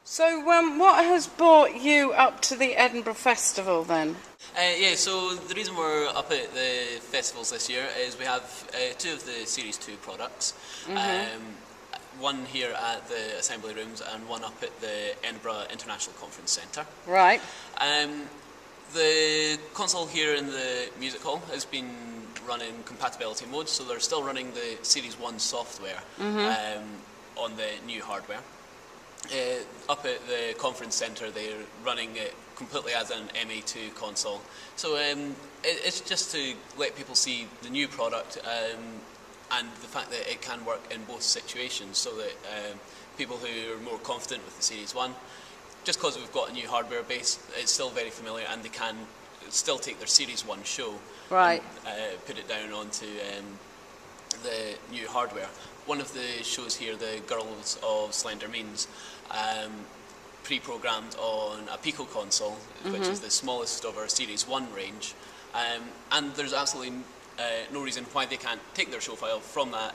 So what has brought you up to the Edinburgh Festival then? So the reason we're up at the festivals this year is we have two of the Series 2 products. One here at the Assembly Rooms and one up at the Edinburgh International Conference Centre. Right. The console here in the music hall has been running compatibility mode, so they're still running the Series 1 software on the new hardware. Up at the conference centre they're running it completely as an MA2 console. So it's just to let people see the new product and the fact that it can work in both situations, so that people who are more confident with the Series 1, just because we've got a new hardware base, it's still very familiar and they can still take their Series 1 show right. and put it down onto the new hardware. One of the shows here, the Girls of Slender Means, pre-programmed on a Pico console, which is the smallest of our Series 1 range, and there's absolutely no reason why they can't take their show file from that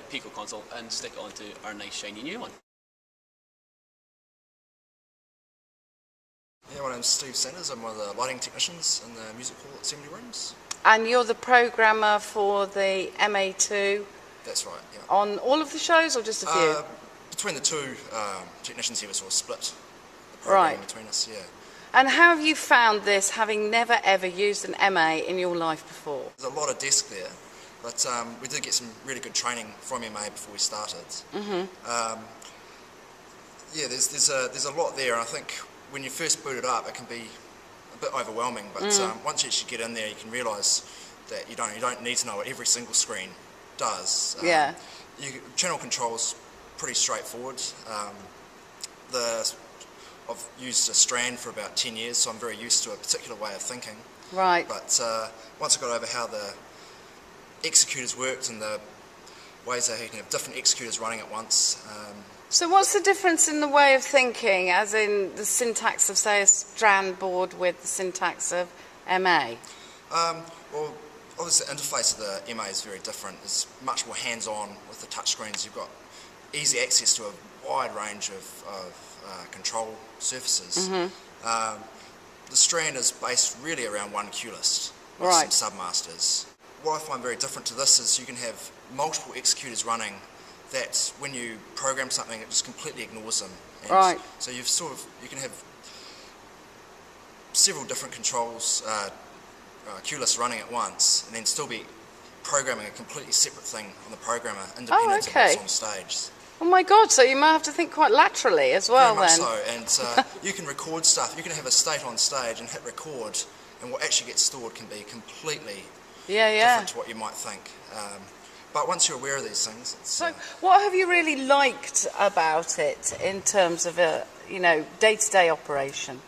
Pico console and stick it onto our nice shiny new one. Yeah, my name's Steve Sanders. I'm one of the lighting technicians in the music hall at Assembly Rooms. And you're the programmer for the MA2? That's right, yeah. On all of the shows or just a few? Between the two technicians here, we sort of split the programming between us, yeah. And how have you found this, having never ever used an MA in your life before? There's a lot of desk there, but we did get some really good training from MA before we started. Yeah, there's a lot there, and I think when you first boot it up, it can be a bit overwhelming, but once you actually get in there, you can realise that you don't need to know what every single screen does. Channel control's pretty straightforward. I've used a Strand for about 10 years, so I'm very used to a particular way of thinking. Right. But once I got over how the executors worked and the ways that you can have different executors running at once. So what's the difference in the way of thinking, as in the syntax of, say, a Strand board with the syntax of MA? Well, obviously the interface of the MA is very different. It's much more hands-on with the touchscreens. You've got easy access to a wide range of control surfaces. The Strand is based really around one cue list with some submasters. What I find very different to this is you can have multiple executors running that when you program something it just completely ignores them. And so you can have several different controls, cue lists running at once, and then still be programming a completely separate thing on the programmer independent of what's on stage. Oh my God, so you might have to think quite laterally as well Very then. much so, and you can record stuff, you can have a state on stage and hit record, and what actually gets stored can be completely different to what you might think. But once you're aware of these things, it's... So what have you really liked about it in terms of a, day-to-day operation?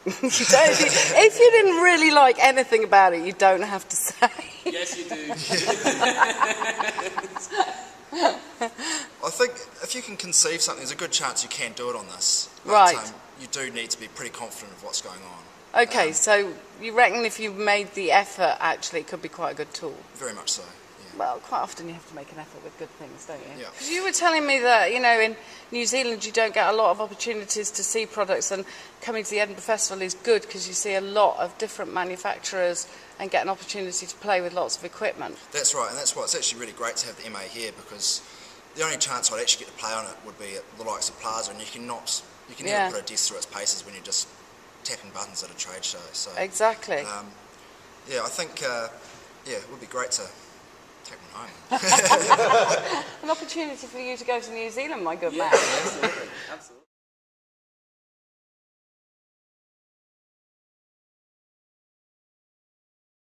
If you didn't really like anything about it, you don't have to say. Yes, you do. I think if you can conceive something, there's a good chance you can do it on this. But, you do need to be pretty confident of what's going on. Okay, so you reckon if you made the effort, actually, it could be quite a good tool? Very much so, yeah. Well, quite often you have to make an effort with good things, don't you? Yeah. Because you were telling me that, in New Zealand you don't get a lot of opportunities to see products, and coming to the Edinburgh Festival is good because you see a lot of different manufacturers and get an opportunity to play with lots of equipment. That's right, and that's why it's actually really great to have the MA here, because the only chance I'd actually get to play on it would be at the likes of Plaza, and you can never put a desk through its paces when you're just tapping buttons at a trade show. So exactly. I think it would be great to take one home. An opportunity for you to go to New Zealand, my good man. Absolutely.